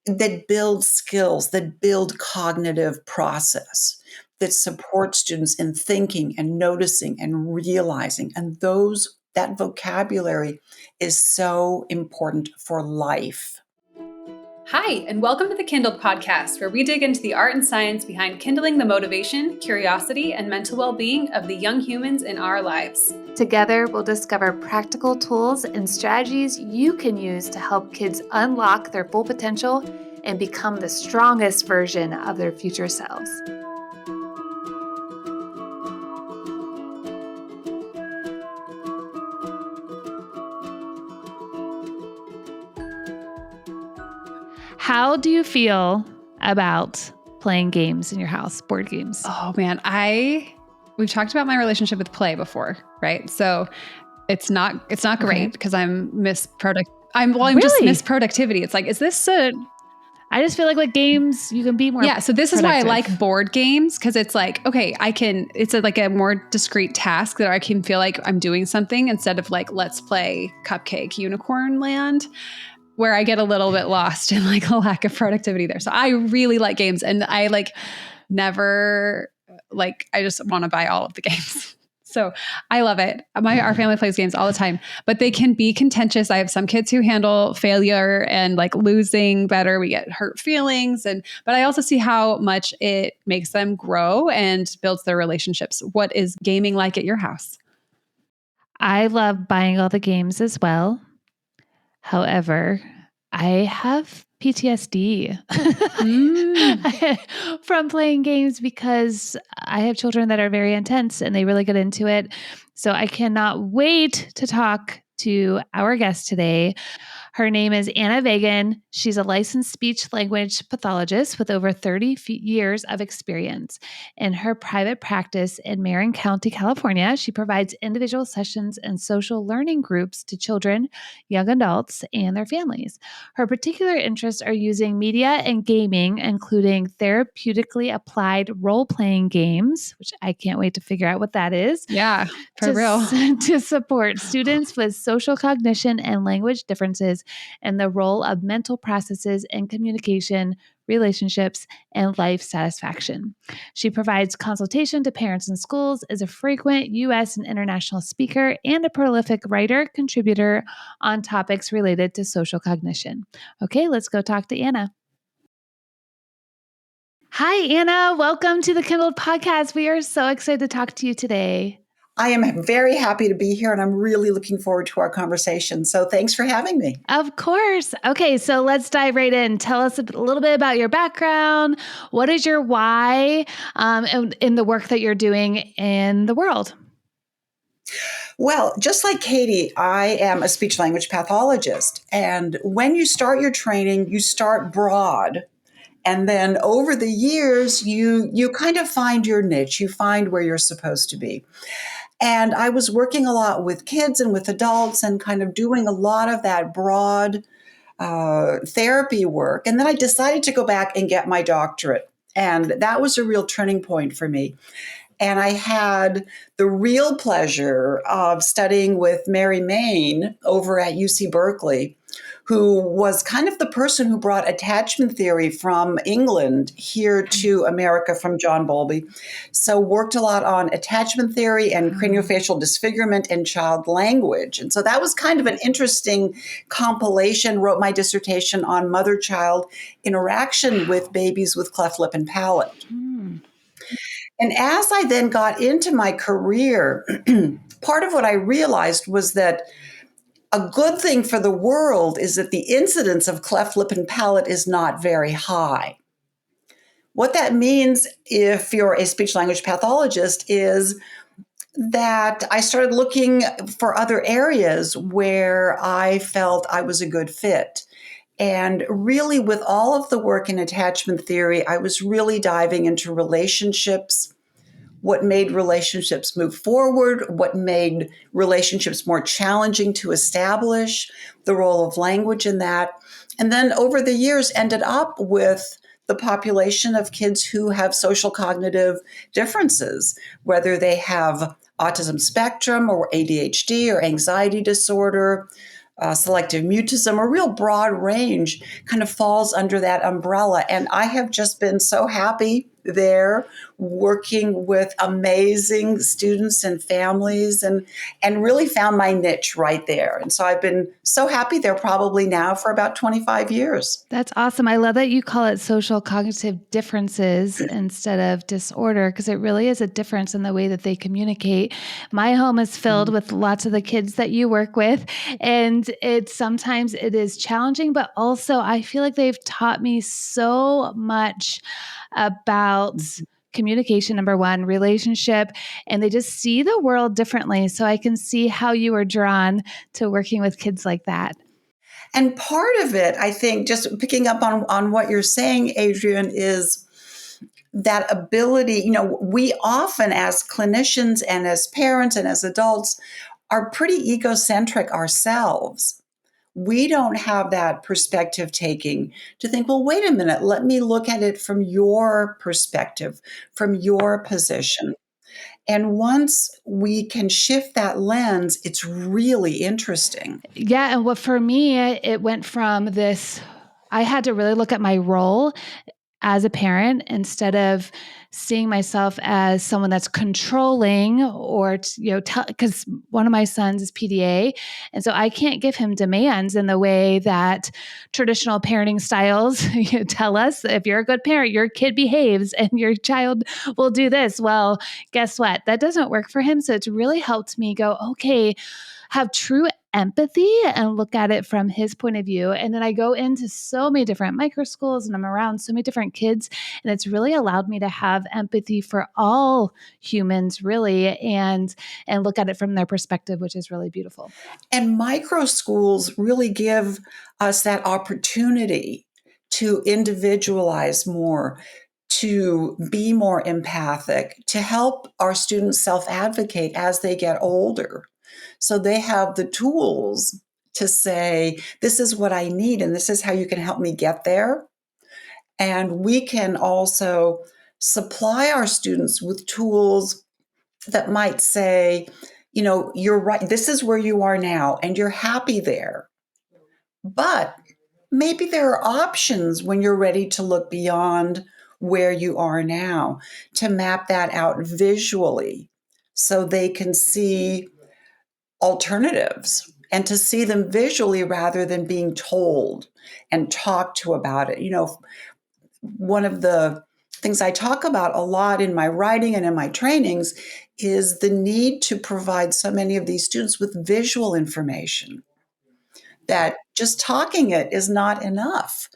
that build skills, that build cognitive process, that support students in thinking and noticing and realizing. And that vocabulary is so important for life. Hi, and welcome to the Kindled podcast, where we dig into the art and science behind kindling the motivation, curiosity, and mental well-being of the young humans in our lives. Together, we'll discover practical tools and strategies you can use to help kids unlock their full potential and become the strongest version of their future selves. How do you feel about playing games in your house, board games? Oh man, we've talked about my relationship with play before, right? So it's not great because I'm just miss productivity. It's like, is this I just feel like with games, you can be more. Yeah. So this is why I like board games, because it's like, okay, it's like a more discrete task that I can feel like I'm doing something instead of like, let's play Cupcake Unicorn Land, where I get a little bit lost in like a lack of productivity there. So I really like games, and I I just want to buy all of the games. So I love it. Our family plays games all the time, but they can be contentious. I have some kids who handle failure and like losing better. We get hurt feelings, but I also see how much it makes them grow and builds their relationships. What is gaming like at your house? I love buying all the games as well. However, I have PTSD from playing games because I have children that are very intense and they really get into it. So I cannot wait to talk to our guest today. Her name is Anna Vagin. She's a licensed speech language pathologist with over 30 years of experience. In her private practice in Marin County, California, she provides individual sessions and social learning groups to children, young adults, and their families. Her particular interests are using media and gaming, including therapeutically applied role-playing games, which I can't wait to figure out what that is. Yeah, for real. To support students with social cognition and language differences and the role of mental processes in communication, relationships, and life satisfaction. She provides consultation to parents and schools, is a frequent U.S. and international speaker, and a prolific writer, contributor on topics related to social cognition. Okay, let's go talk to Anna. Hi, Anna. Welcome to the Kindled podcast. We are so excited to talk to you today. I am very happy to be here, and I'm really looking forward to our conversation. So thanks for having me. Of course. Okay, so let's dive right in. Tell us a little bit about your background. What is your why in the work that you're doing in the world? Well, just like Katie, I am a speech language pathologist. And when you start your training, you start broad. And then over the years, you kind of find your niche. You find where you're supposed to be. And I was working a lot with kids and with adults and kind of doing a lot of that broad therapy work. And then I decided to go back and get my doctorate. And that was a real turning point for me. And I had the real pleasure of studying with Mary Main over at UC Berkeley, who was kind of the person who brought attachment theory from England here to America from John Bowlby. So worked a lot on attachment theory and craniofacial disfigurement and child language. And so that was kind of an interesting compilation. Wrote my dissertation on mother-child interaction with babies with cleft lip and palate. And as I then got into my career, part of what I realized was that a good thing for the world is that the incidence of cleft lip and palate is not very high. What that means, if you're a speech language pathologist, is that I started looking for other areas where I felt I was a good fit. And really, with all of the work in attachment theory, I was really diving into relationships, what made relationships move forward, what made relationships more challenging to establish, the role of language in that. And then over the years ended up with the population of kids who have social cognitive differences, whether they have autism spectrum or ADHD or anxiety disorder, selective mutism, a real broad range kind of falls under that umbrella. And I have just been so happy there working with amazing students and families and really found my niche right there. And so I've been so happy there probably now for about 25 years. That's awesome. I love that you call it social cognitive differences instead of disorder, because it really is a difference in the way that they communicate. My home is filled with lots of the kids that you work with, and sometimes it is challenging, but also I feel like they've taught me so much about communication, number one, relationship, and they just see the world differently. So I can see how you were drawn to working with kids like that. And part of it, I think, just picking up on what you're saying, Adrian, is that ability. We often, as clinicians and as parents and as adults, are pretty egocentric ourselves. We don't have that perspective taking to think, well, wait a minute, let me look at it from your perspective, from your position. And once we can shift that lens, it's really interesting. Yeah. And what for me, it went from this, I had to really look at my role as a parent instead of seeing myself as someone that's controlling or, because one of my sons is PDA. And so I can't give him demands in the way that traditional parenting styles tell us. If you're a good parent, your kid behaves and your child will do this. Well, guess what? That doesn't work for him. So it's really helped me go, okay, have true empathy and look at it from his point of view. And then I go into so many different micro schools and I'm around so many different kids. And it's really allowed me to have empathy for all humans, really, and look at it from their perspective, which is really beautiful. And micro schools really give us that opportunity to individualize more, to be more empathic, to help our students self-advocate as they get older. So they have the tools to say, this is what I need, and this is how you can help me get there. And we can also supply our students with tools that might say, you're right, this is where you are now, and you're happy there. But maybe there are options when you're ready to look beyond where you are now, to map that out visually so they can see alternatives and to see them visually rather than being told and talked to about it. One of the things I talk about a lot in my writing and in my trainings is the need to provide so many of these students with visual information, that just talking it is not enough.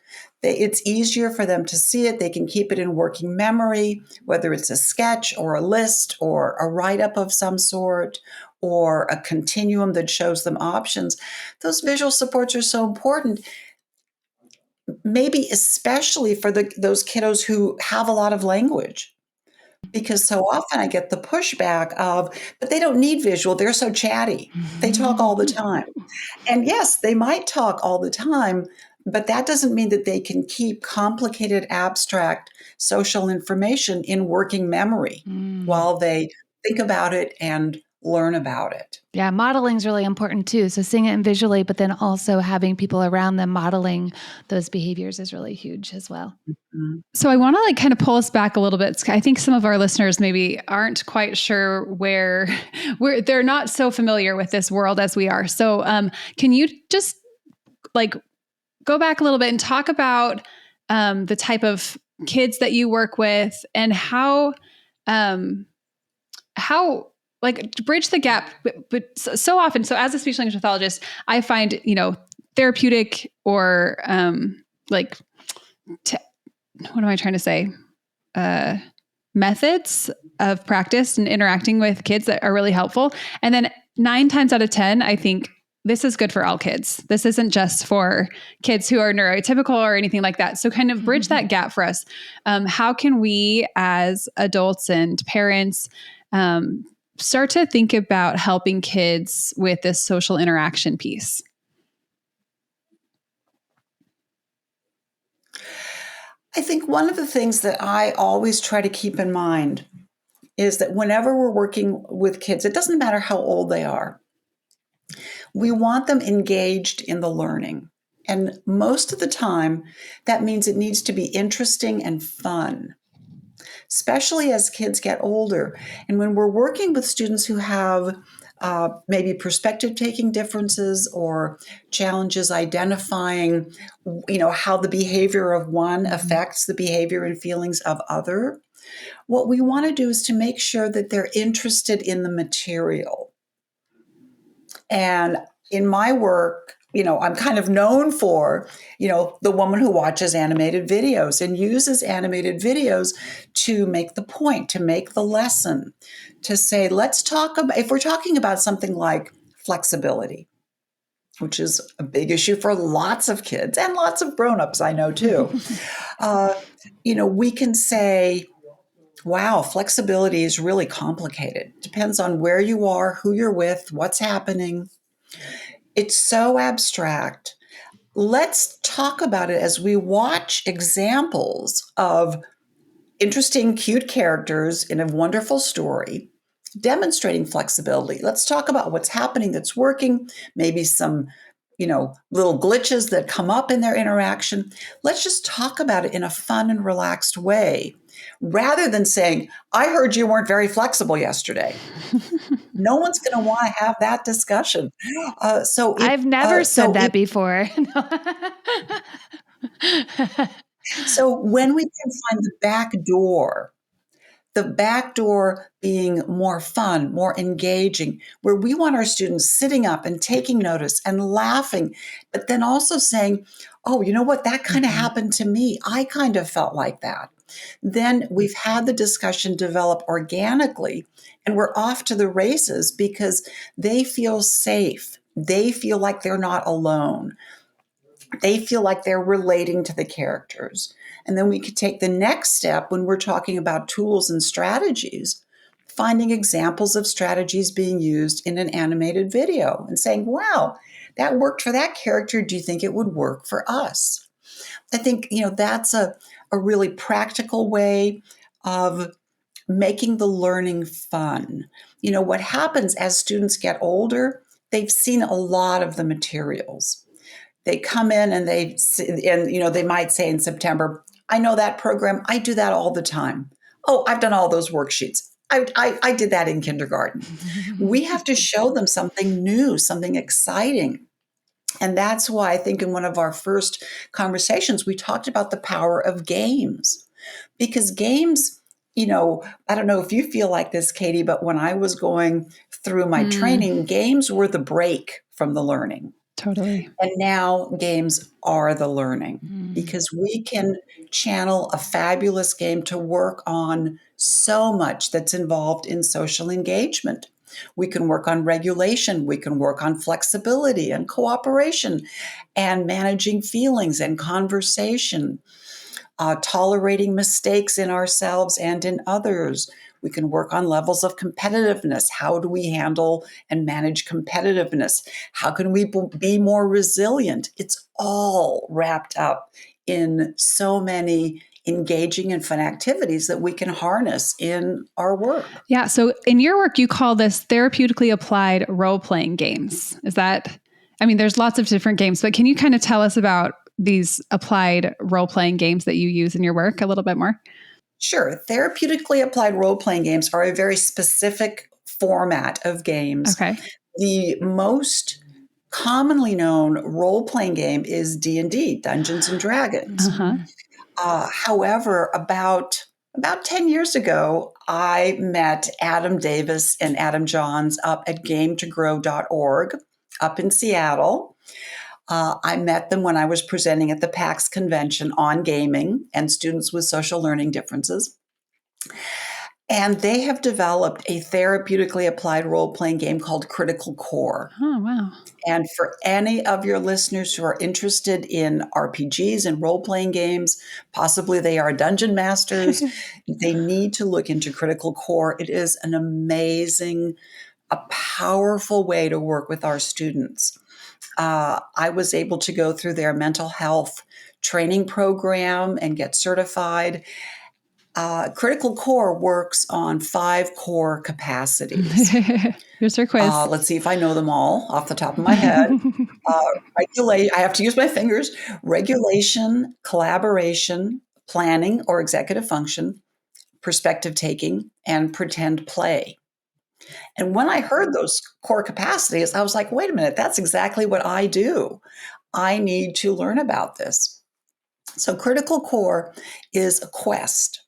It's easier for them to see it. They can keep it in working memory, whether it's a sketch or a list or a write-up of some sort or a continuum that shows them options. Those visual supports are so important, maybe especially for those kiddos who have a lot of language. Because so often I get the pushback of, but they don't need visual. They're so chatty. They talk all the time. And yes, they might talk all the time, but that doesn't mean that they can keep complicated, abstract social information in working memory while they think about it and learn about it. Yeah, modeling is really important too. So seeing it visually, but then also having people around them modeling those behaviors is really huge as well. Mm-hmm. So I want to kind of pull us back a little bit. I think some of our listeners maybe aren't quite sure where they're not so familiar with this world as we are. So can you just go back a little bit and talk about the type of kids that you work with and how to bridge the gap, but so often. So as a speech language pathologist, I find, therapeutic or what am I trying to say? Methods of practice and interacting with kids that are really helpful. And then 9 times out of 10, I think this is good for all kids. This isn't just for kids who are neurotypical or anything like that. So kind of bridge that gap for us. How can we as adults and parents start to think about helping kids with this social interaction piece? I think one of the things that I always try to keep in mind is that whenever we're working with kids, it doesn't matter how old they are, We want them engaged in the learning. And most of the time, that means it needs to be interesting and fun, especially as kids get older. And when we're working with students who have maybe perspective taking differences or challenges identifying, how the behavior of one affects the behavior and feelings of other, what we want to do is to make sure that they're interested in the material. And in my work, I'm kind of known for, the woman who watches animated videos and uses animated videos to make the point, to make the lesson, to say, let's talk about, if we're talking about something like flexibility, which is a big issue for lots of kids and lots of grown-ups, I know too. We can say, wow, flexibility is really complicated. Depends on where you are, who you're with, what's happening. It's so abstract. Let's talk about it as we watch examples of interesting, cute characters in a wonderful story demonstrating flexibility. Let's talk about what's happening that's working, maybe some, little glitches that come up in their interaction. Let's just talk about it in a fun and relaxed way rather than saying, I heard you weren't very flexible yesterday. No one's going to want to have that discussion. I've never said that before. So when we can find the back door being more fun, more engaging, where we want our students sitting up and taking notice and laughing, but then also saying, oh, you know what? That kind of happened to me. I kind of felt like that. Then we've had the discussion develop organically and we're off to the races because they feel safe. They feel like they're not alone. They feel like they're relating to the characters. And then we could take the next step when we're talking about tools and strategies, finding examples of strategies being used in an animated video and saying, wow, that worked for that character. Do you think it would work for us? I think, that's a really practical way of making the learning fun. What happens as students get older, they've seen a lot of the materials. They come in and they might say in September, I know that program. I do that all the time. Oh, I've done all those worksheets. I did that in kindergarten. We have to show them something new, something exciting. And that's why I think in one of our first conversations, we talked about the power of games. Because games, I don't know if you feel like this, Katie, but when I was going through my training, games were the break from the learning. Totally. And now games are the learning because we can channel a fabulous game to work on so much that's involved in social engagement. We can work on regulation. We can work on flexibility and cooperation and managing feelings and conversation, tolerating mistakes in ourselves and in others. We can work on levels of competitiveness. How do we handle and manage competitiveness? How can we be more resilient? It's all wrapped up in so many engaging and fun activities that we can harness in our work. Yeah. So in your work, you call this therapeutically applied role-playing games. There's lots of different games, but can you kind of tell us about these applied role-playing games that you use in your work a little bit more? Sure. Therapeutically applied role-playing games are a very specific format of games. Okay. The most commonly known role-playing game is D&D, Dungeons and Dragons. However, about 10 years ago, I met Adam Davis and Adam Johns up at gametogrow.org up in Seattle. I met them when I was presenting at the PAX convention on gaming and students with social learning differences. And they have developed a therapeutically applied role-playing game called Critical Core. Oh, wow. And for any of your listeners who are interested in RPGs and role-playing games, possibly they are dungeon masters, they need to look into Critical Core. It is an amazing, a powerful way to work with our students. I was able to go through their mental health training program and get certified. Critical core works on 5 core capacities. Here's your quiz. Let's see if I know them all off the top of my head. Regulate. I have to use my fingers. Regulation, collaboration, planning or executive function, perspective taking, and pretend play. And when I heard those core capacities, I was like, wait a minute, that's exactly what I do. I need to learn about this. So critical core is a quest.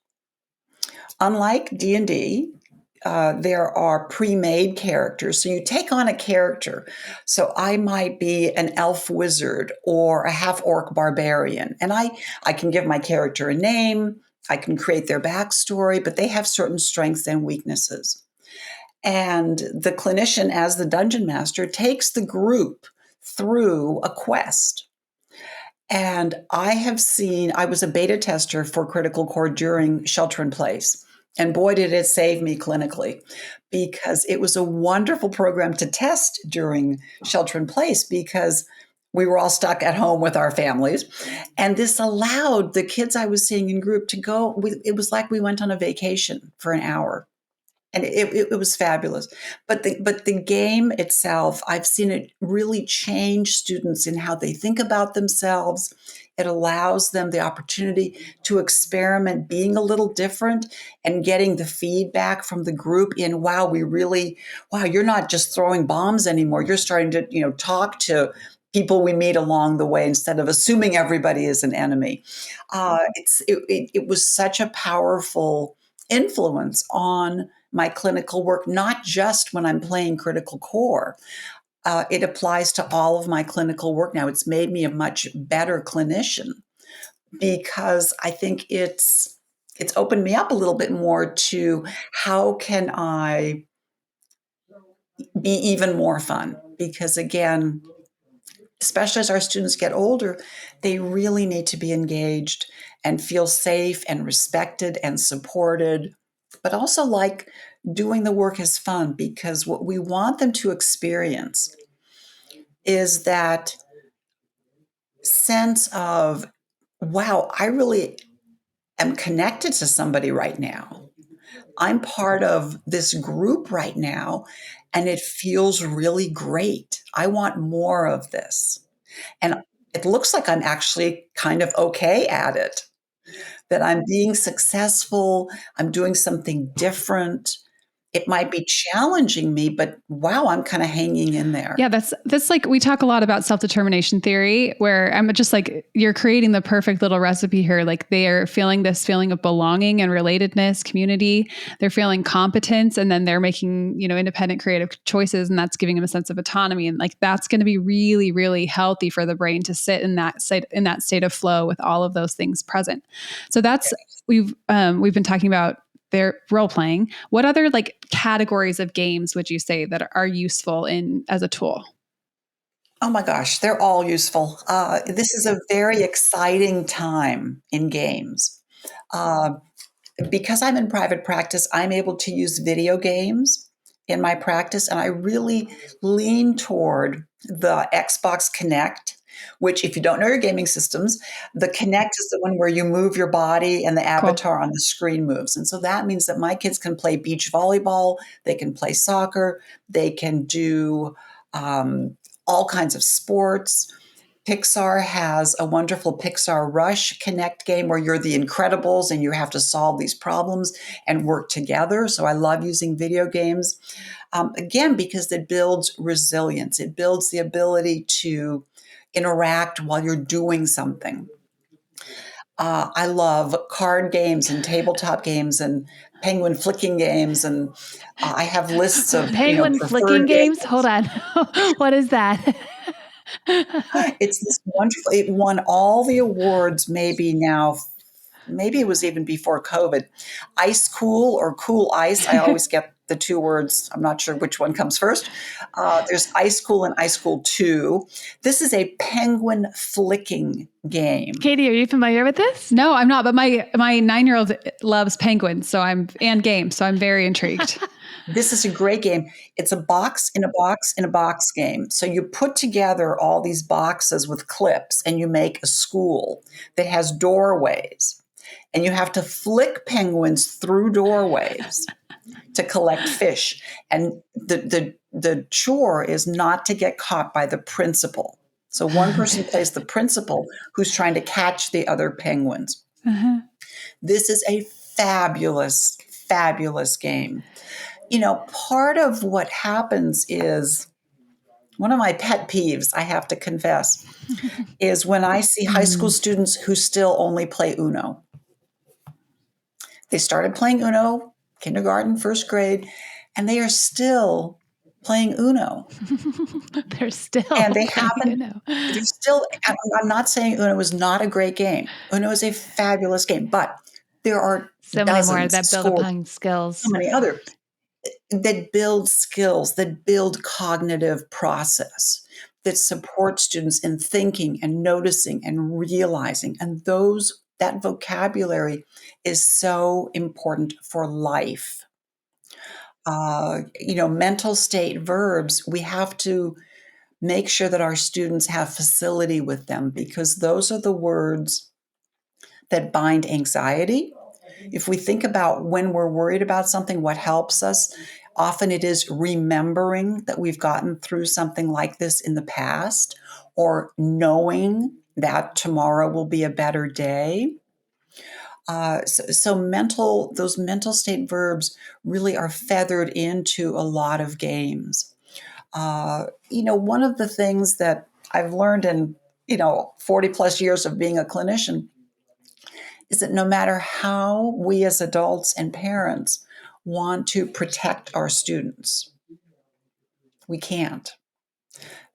Unlike D&D, there are pre-made characters. So you take on a character. So I might be an elf wizard or a half-orc barbarian. And I can give my character a name. I can create their backstory, but they have certain strengths and weaknesses. And the clinician, as the dungeon master, takes the group through a quest. And I was a beta tester for Critical Core during Shelter in Place. And boy, did it save me clinically, because it was a wonderful program to test during Shelter in Place, because we were all stuck at home with our families. And this allowed the kids I was seeing in group to go. It was like we went on a vacation for an hour. And it was fabulous. But the game itself, I've seen it really change students in how they think about themselves. It allows them the opportunity to experiment being a little different and getting the feedback from the group in, wow, you're not just throwing bombs anymore. You're starting to, talk to people we meet along the way instead of assuming everybody is an enemy. It was such a powerful influence on my clinical work, not just when I'm playing Critical Core. It applies to all of my clinical work now. It's made me a much better clinician, because I think it's opened me up a little bit more to how can I be even more fun? Because again, especially as our students get older, they really need to be engaged and feel safe and respected and supported, but also like doing the work is fun, because what we want them to experience is that sense of, wow, I really am connected to somebody right now. I'm part of this group right now, and it feels really great. I want more of this. And it looks like I'm actually kind of okay at it, that I'm being successful, I'm doing something different. It might be challenging me, but wow, I'm kind of hanging in there. Yeah, that's like, we talk a lot about self-determination theory, where I'm just like, you're creating the perfect little recipe here. Like, they are feeling this feeling of belonging and relatedness, community. They're feeling competence, and then they're making, independent creative choices, and that's giving them a sense of autonomy. And like, that's going to be really, really healthy for the brain to sit in that state of flow with all of those things present. So that's, we've been talking about their role playing. What other categories of games would you say that are useful as a tool? Oh my gosh, they're all useful. This is a very exciting time in games. Because I'm in private practice, I'm able to use video games in my practice, and I really lean toward the Xbox Connect, which, if you don't know your gaming systems, the Connect is the one where you move your body and the avatar on the screen moves. And so that means that my kids can play beach volleyball, they can play soccer, they can do all kinds of sports. Pixar has a wonderful Pixar Rush Connect game where you're the Incredibles and you have to solve these problems and work together. So I love using video games, again, because it builds resilience. It builds the ability to interact while you're doing something. I love card games and tabletop games and penguin flicking games, and I have lists of penguin flicking games. Hold on, what is that? It's this wonderful. It won all the awards. Maybe it was even before COVID. Ice Cool or Cool Ice. I always get the two words. I'm not sure which one comes first. There's Ice Cool and Ice Cool 2. This is a penguin flicking game. Katie, are you familiar with this? No, I'm not. But my 9-year-old loves penguins, and games. So I'm very intrigued. This is a great game. It's a box in a box in a box game. So you put together all these boxes with clips and you make a school that has doorways. and you have to flick penguins through doorways to collect fish. And the chore is not to get caught by the principal. So one person plays the principal who's trying to catch the other penguins. Uh-huh. This is a fabulous, fabulous game. Part of what happens is one of my pet peeves, I have to confess, is when I see high school students who still only play Uno. They started playing Uno, kindergarten, first grade, and they are still playing Uno. They're still And they playing haven't, Uno. they're still, I'm not saying Uno is not a great game. Uno is a fabulous game, but there are So many more dozens, that build scores, upon skills. so many other that build skills, that build cognitive process, that support students in thinking and noticing and realizing. And that vocabulary is so important for life. Mental state verbs, we have to make sure that our students have facility with them, because those are the words that bind anxiety. If we think about when we're worried about something, what helps us, often it is remembering that we've gotten through something like this in the past, or knowing that tomorrow will be a better day. Those mental state verbs really are feathered into a lot of games. One of the things that I've learned in 40 plus years of being a clinician is that no matter how we as adults and parents want to protect our students, we can't.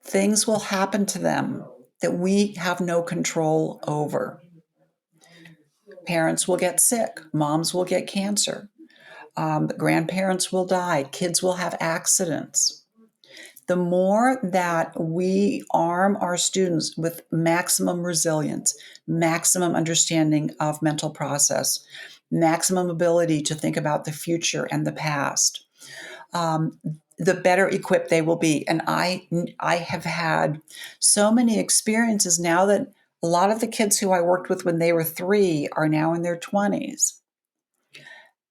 Things will happen to them that we have no control over. Parents will get sick, moms will get cancer, grandparents will die, kids will have accidents. The more that we arm our students with maximum resilience, maximum understanding of mental process, maximum ability to think about the future and the past, the better equipped they will be. And I have had so many experiences now that a lot of the kids who I worked with when they were 3 are now in their 20s.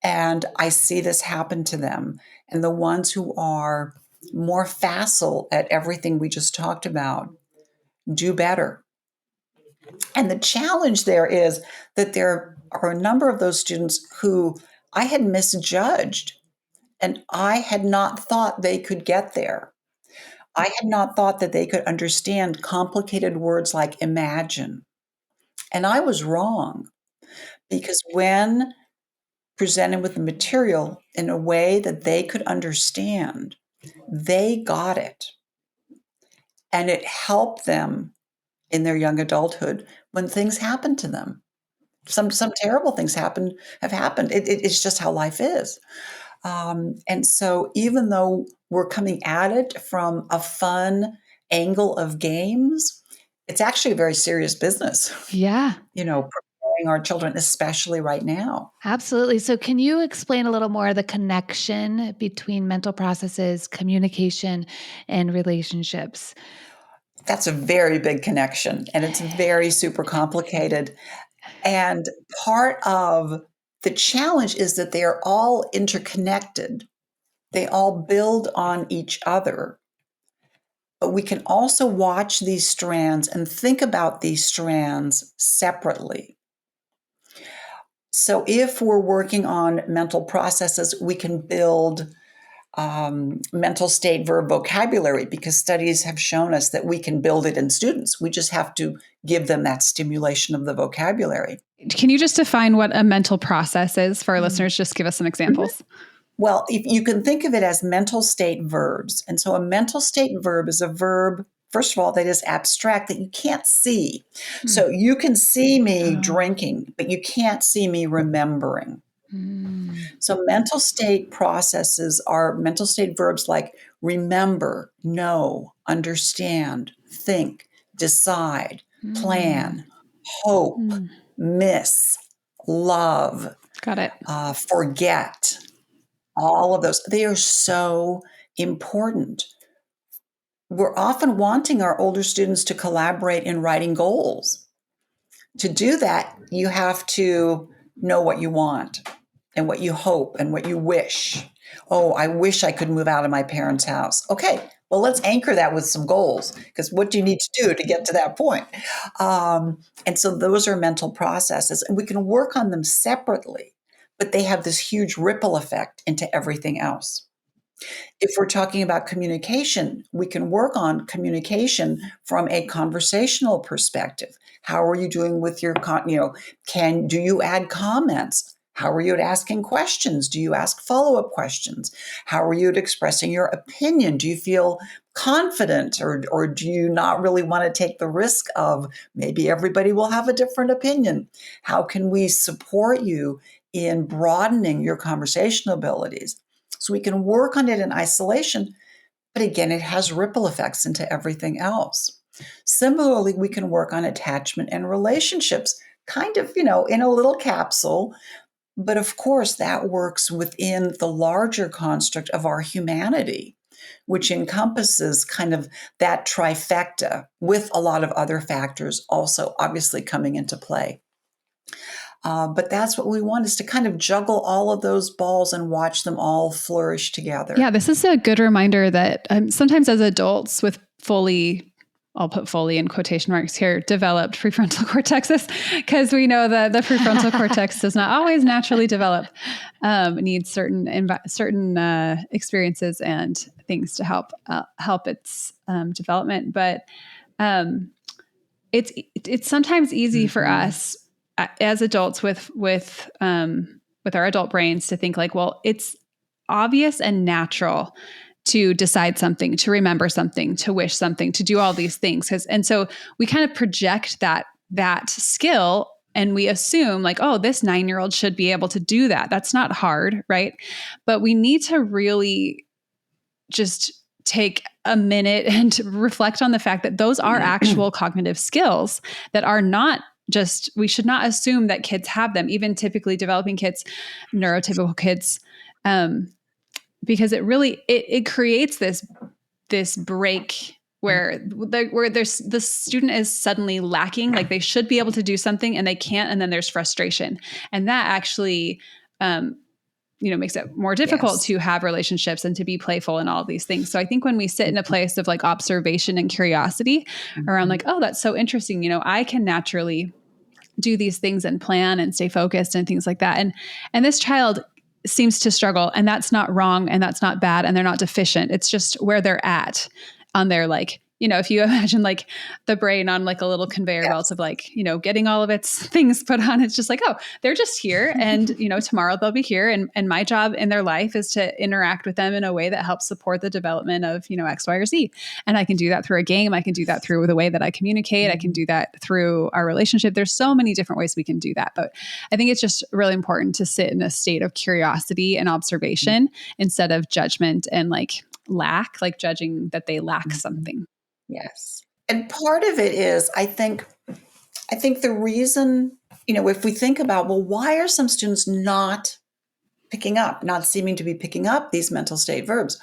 And I see this happen to them. And the ones who are more facile at everything we just talked about do better. And the challenge there is that there are a number of those students who I had misjudged, and I had not thought they could get there. I had not thought that they could understand complicated words like imagine. And I was wrong, because when presented with the material in a way that they could understand, they got it. And it helped them in their young adulthood when things happen to them. Some terrible things have happened. It's just how life is. And so even though we're coming at it from a fun angle of games, it's actually a very serious business. Yeah. Preparing our children, especially right now. Absolutely. So can you explain a little more the connection between mental processes, communication, and relationships? That's a very big connection, and it's very super complicated. And part of the challenge is that they are all interconnected. They all build on each other. But we can also watch these strands and think about these strands separately. So if we're working on mental processes, we can build mental state verb vocabulary, because studies have shown us that we can build it in students. We just have to give them that stimulation of the vocabulary. Can you just define what a mental process is for our listeners? Just give us some examples. Well, if you can think of it as mental state verbs. And so a mental state verb is a verb, first of all, that is abstract, that you can't see. So you can see me drinking, but you can't see me remembering. So mental state processes are mental state verbs like remember, know, understand, think, decide, plan, hope, miss, love, Got it. forget. All of those, they are so important. We're often wanting our older students to collaborate in writing goals. To do that, you have to know what you want and what you hope and what you wish. Oh, I wish I could move out of my parents' house. Okay, well, let's anchor that with some goals, because what do you need to do to get to that point? And so those are mental processes, and we can work on them separately, but they have this huge ripple effect into everything else. If we're talking about communication, we can work on communication from a conversational perspective. How are you doing with your, do you add comments? How are you at asking questions? Do you ask follow-up questions? How are you at expressing your opinion? Do you feel confident, or do you not really want to take the risk of maybe everybody will have a different opinion? How can we support you in broadening your conversational abilities? So we can work on it in isolation, but again, it has ripple effects into everything else. Similarly, we can work on attachment and relationships, kind of, in a little capsule. But of course, that works within the larger construct of our humanity, which encompasses kind of that trifecta with a lot of other factors also obviously coming into play. But that's what we want, is to kind of juggle all of those balls and watch them all flourish together. Yeah, this is a good reminder that sometimes as adults with fully, I'll put fully in quotation marks here, developed prefrontal cortexes, because we know that the prefrontal cortex does not always naturally develop, needs certain experiences and things to help its development. But it's sometimes easy for us as adults with our adult brains to think like, well, it's obvious and natural to decide something, to remember something, to wish something, to do all these things. And so we kind of project that skill, and we assume like, oh, this 9-year-old should be able to do that. That's not hard, right? But we need to really just take a minute and reflect on the fact that those are actual cognitive skills that are not just, we should not assume that kids have them, even typically developing kids, neurotypical kids, because it creates this break where there's the student is suddenly lacking, like they should be able to do something and they can't, and then there's frustration, and that actually makes it more difficult to have relationships and to be playful and all of these things. So I think when we sit in a place of like observation and curiosity around like, oh, that's so interesting, I can naturally do these things and plan and stay focused and things like that. And this child seems to struggle, and that's not wrong and that's not bad, and they're not deficient. It's just where they're at on their like, if you imagine like the brain on like a little conveyor belt of like, getting all of its things put on, it's just like, oh, they're just here. And, tomorrow they'll be here. And my job in their life is to interact with them in a way that helps support the development of, X, Y, or Z. And I can do that through a game. I can do that through the way that I communicate. I can do that through our relationship. There's so many different ways we can do that. But I think it's just really important to sit in a state of curiosity and observation instead of judgment and like judging that they lack something. Yes. And part of it is, I think the reason, if we think about, well, why are some students not seeming to be picking up these mental state verbs?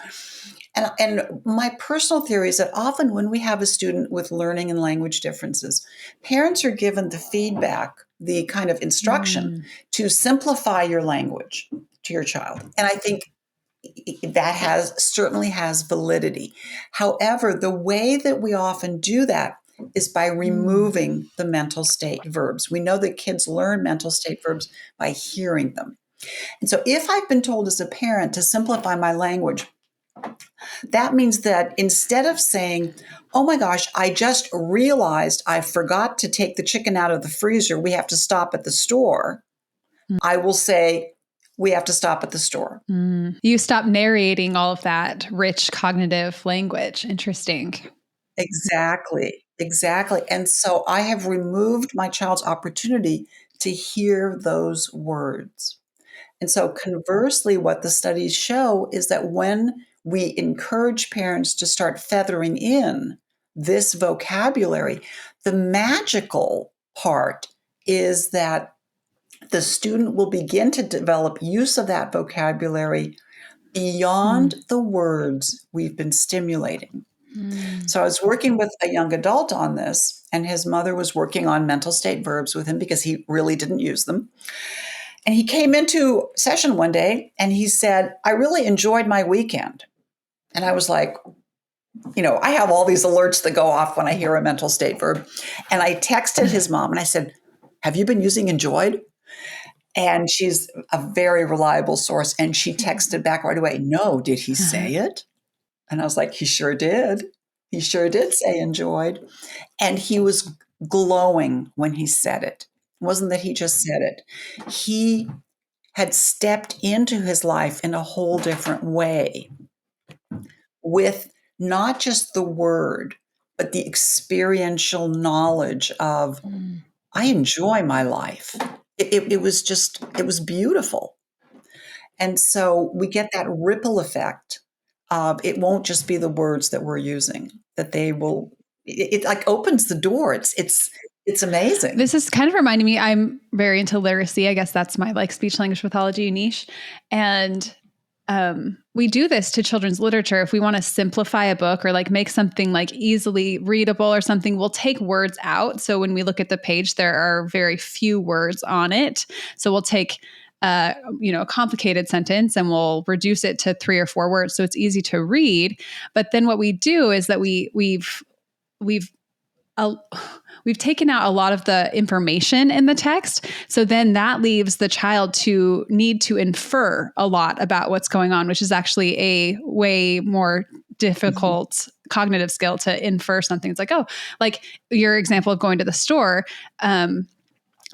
And my personal theory is that often when we have a student with learning and language differences, parents are given the feedback, the kind of instruction to simplify your language to your child. And I think that certainly has validity. However, the way that we often do that is by removing the mental state verbs. We know that kids learn mental state verbs by hearing them. And so if I've been told as a parent to simplify my language, that means that instead of saying, oh my gosh, I just realized I forgot to take the chicken out of the freezer, we have to stop at the store, I will say, we have to stop at the store. You stop narrating all of that rich cognitive language. Interesting. Exactly. And so I have removed my child's opportunity to hear those words. And so conversely, what the studies show is that when we encourage parents to start feathering in this vocabulary, the magical part is that the student will begin to develop use of that vocabulary beyond the words we've been stimulating. So I was working with a young adult on this, and his mother was working on mental state verbs with him because he really didn't use them. And he came into session one day and he said, I really enjoyed my weekend. And I was like, I have all these alerts that go off when I hear a mental state verb. And I texted his mom and I said, have you been using enjoyed? And she's a very reliable source. And she texted back right away, no, did he say it? And I was like, he sure did. He sure did say enjoyed. And he was glowing when he said it. It wasn't that he just said it. He had stepped into his life in a whole different way with not just the word, but the experiential knowledge of, I enjoy my life. It was beautiful. And so we get that ripple effect of it won't just be the words that we're using, that they will, it like opens the door. It's amazing. This is kind of reminding me, I'm very into literacy. I guess that's my like speech language pathology niche. And we do this to children's literature. If we want to simplify a book or like make something like easily readable or something, we'll take words out. So when we look at the page, there are very few words on it. So we'll take a complicated sentence and we'll reduce it to 3 or 4 words so it's easy to read. But then what we do is that we've taken out a lot of the information in the text. So then that leaves the child to need to infer a lot about what's going on, which is actually a way more difficult cognitive skill to infer something. It's like, oh, like your example of going to the store.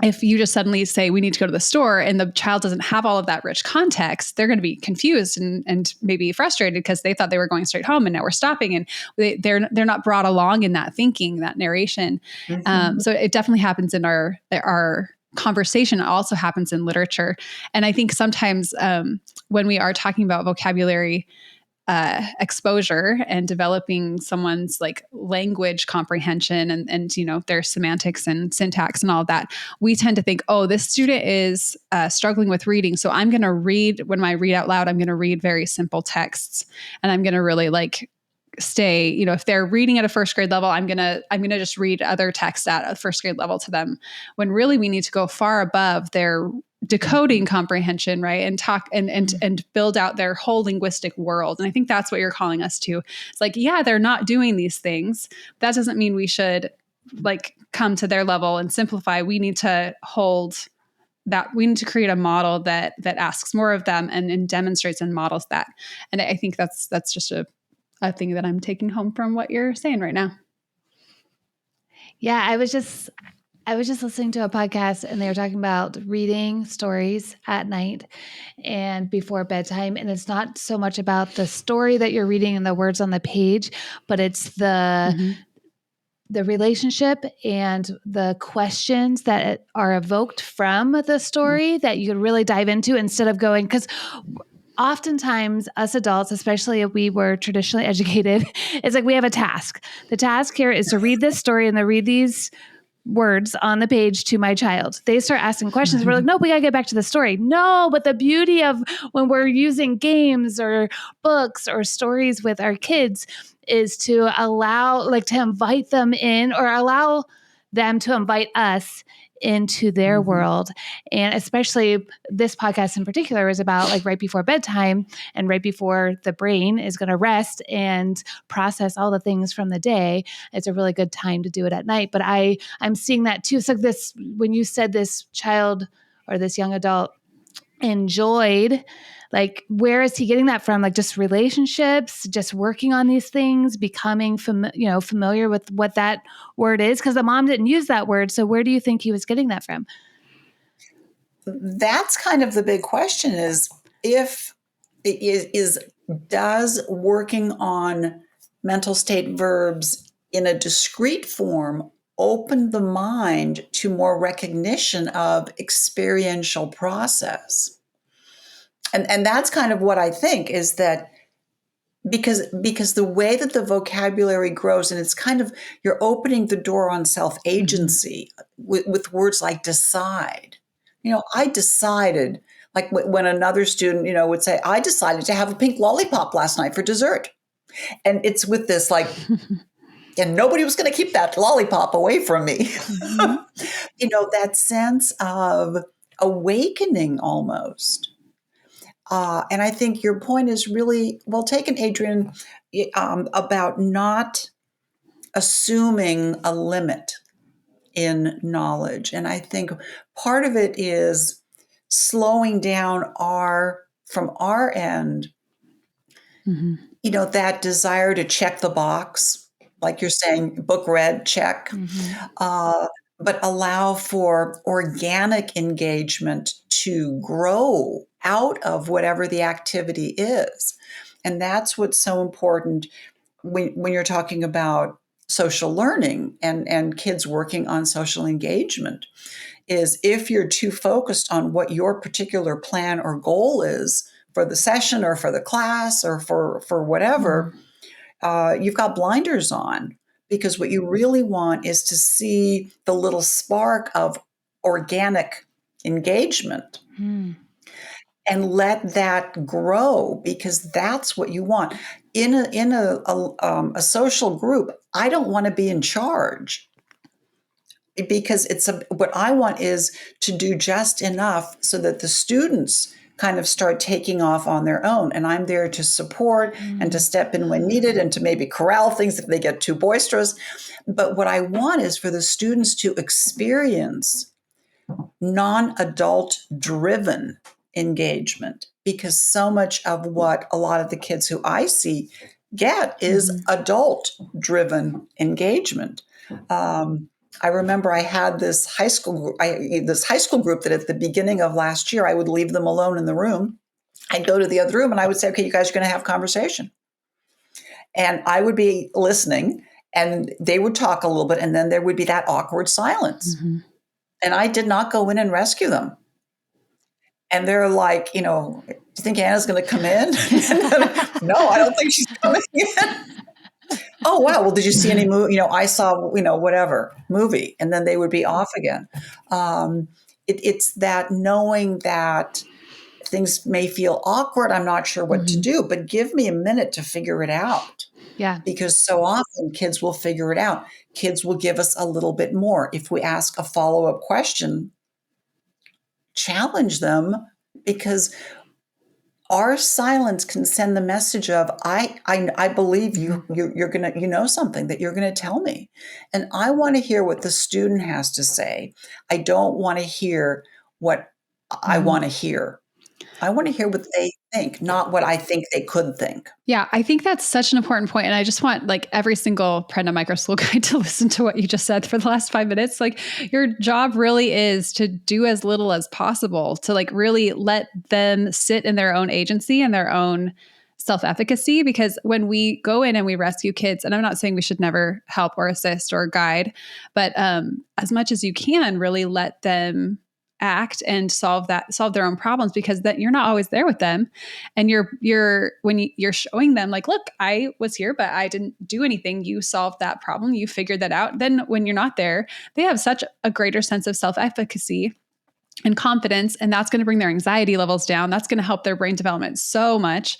If you just suddenly say we need to go to the store and the child doesn't have all of that rich context, they're going to be confused and maybe frustrated because they thought they were going straight home and now we're stopping, and they're not brought along in that thinking, that narration. So it definitely happens in our conversation. It also happens in literature. And I think sometimes when we are talking about vocabulary exposure and developing someone's like language comprehension and their semantics and syntax and all of that, we tend to think, oh, this student is struggling with reading. So I'm going to read, when I read out loud, I'm going to read very simple texts and I'm going to really like stay, if they're reading at a first grade level, I'm going to just read other text at a first grade level to them, when really we need to go far above their decoding comprehension, right? And talk and build out their whole linguistic world. And I think that's what you're calling us to. It's like, yeah, they're not doing these things. That doesn't mean we should like come to their level and simplify. We need to hold that. We need to create a model that asks more of them and demonstrates and models that. And I think that's just a thing that I'm taking home from what you're saying right now. Yeah, I was just listening to a podcast and they were talking about reading stories at night and before bedtime. And it's not so much about the story that you're reading and the words on the page, but it's the relationship and the questions that are evoked from the story that you could really dive into instead of going, because oftentimes us adults, especially if we were traditionally educated, it's like we have a task. The task here is to read this story and to read these words on the page to my child. They start asking questions. We're like, no, we gotta get back to the story. No, but the beauty of when we're using games or books or stories with our kids is to allow, like to invite them in or allow them to invite us into their world. And especially this podcast in particular is about like right before bedtime and right before the brain is going to rest and process all the things from the day. It's a really good time to do it at night. But I'm seeing that too. So this, when you said this child or this young adult enjoyed, like, where is he getting that from? Like just relationships, just working on these things, becoming familiar with what that word is? Because the mom didn't use that word. So where do you think he was getting that from? That's kind of the big question, is if does working on mental state verbs in a discrete form open the mind to more recognition of experiential process? And that's kind of what I think, is that because the way that the vocabulary grows, and it's kind of, you're opening the door on self-agency with words like decide. I decided, like when another student, would say, I decided to have a pink lollipop last night for dessert. And it's with this like, and nobody was going to keep that lollipop away from me. That sense of, awakening almost. And I think your point is really well taken, Adrian, about not assuming a limit in knowledge. And I think part of it is slowing down from our end, Mm-hmm. that desire to check the box, like you're saying, book read, check, but allow for organic engagement to grow out of whatever the activity is. And that's what's so important when you're talking about social learning and kids working on social engagement, is if you're too focused on what your particular plan or goal is for the session or for the class or for whatever, you've got blinders on, because what you really want is to see the little spark of organic engagement and let that grow, because that's what you want in a social group. I don't want to be in charge, because what I want is to do just enough so that the students kind of start taking off on their own, and I'm there to support and to step in when needed and to maybe corral things if they get too boisterous. But what I want is for the students to experience non-adult driven engagement, because so much of what a lot of the kids who I see get is adult driven engagement. I remember I had this high school group that at the beginning of last year, I would leave them alone in the room. I'd go to the other room and I would say, okay, you guys are going to have conversation. And I would be listening and they would talk a little bit, and then there would be that awkward silence. And I did not go in and rescue them. And they're like, do you think Anna's going to come in? No, I don't think she's coming in. Oh, wow. Well, did you see any movie? I saw, whatever movie. And then they would be off again. It's that knowing that things may feel awkward. I'm not sure what to do, but give me a minute to figure it out. Yeah. Because so often kids will figure it out. Kids will give us a little bit more. If we ask a follow-up question, challenge them, because our silence can send the message of I believe you're gonna something that you're gonna tell me, and I want to hear what the student has to say. I don't want to hear what I want to hear. I want to hear what they think, not what I think they could think. Yeah, I think that's such an important point. And I just want every single Prenda Micro School guide to listen to what you just said for the last 5 minutes. Your job really is to do as little as possible, to really let them sit in their own agency and their own self-efficacy. Because when we go in and we rescue kids, and I'm not saying we should never help or assist or guide, but as much as you can, really let them act and solve their own problems, because that you're not always there with them. And when you're showing them look, I was here, but I didn't do anything. You solved that problem. You figured that out. Then when you're not there, they have such a greater sense of self-efficacy and confidence, and that's going to bring their anxiety levels down. That's going to help their brain development so much.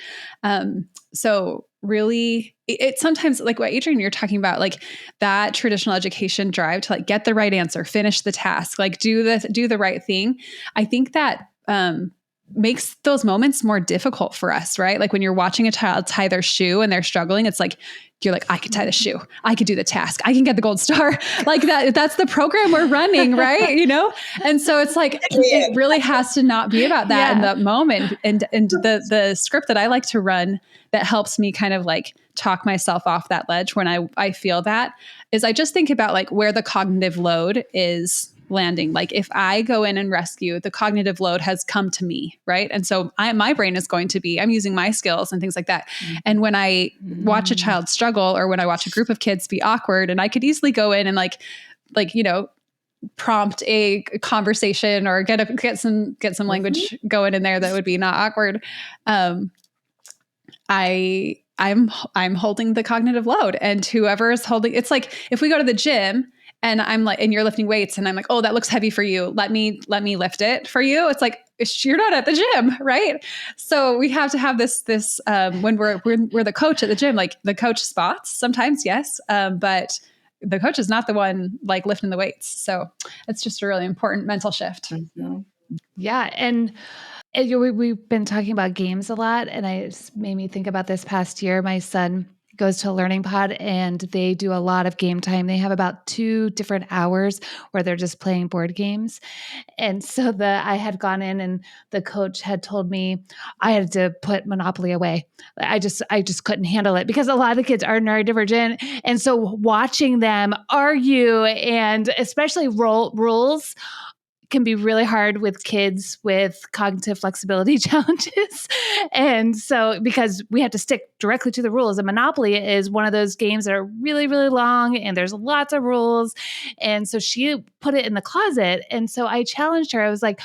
So really, it's sometimes what Adrian, you're talking about, that traditional education drive to get the right answer, finish the task, do the right thing. I think that makes those moments more difficult for us, right? When you're watching a child tie their shoe and they're struggling, it's you're I could tie the shoe. I could do the task. I can get the gold star. That's the program we're running, right? And so it's it really has to not be about that in that moment. And the script that I like to run that helps me kind of talk myself off that ledge when I feel that is I just think about where the cognitive load is landing. If I go in and rescue, the cognitive load has come to me, right? And so my brain is going to be, I'm using my skills and things like that. And when I watch a child struggle, or when I watch a group of kids be awkward, and I could easily go in and prompt a conversation or get some language going in there that would be not awkward. I'm holding the cognitive load, and whoever is holding, it's if we go to the gym and I'm and you're lifting weights and I'm oh, that looks heavy for you. Let me lift it for you. It's you're not at the gym, right? So we have to have this when we're the coach at the gym, the coach spots sometimes, yes. But the coach is not the one lifting the weights. So it's just a really important mental shift. Mm-hmm. Yeah. And we've been talking about games a lot, and it's made me think about this past year. My son goes to a learning pod and they do a lot of game time. They have about 2 different hours where they're just playing board games. And so I had gone in and the coach had told me I had to put Monopoly away. I just couldn't handle it because a lot of the kids are neurodivergent. And so watching them argue and especially rules can be really hard with kids with cognitive flexibility challenges. And so, because we have to stick directly to the rules, and Monopoly is one of those games that are really, really long and there's lots of rules. And so she put it in the closet. And so I challenged her. I was like,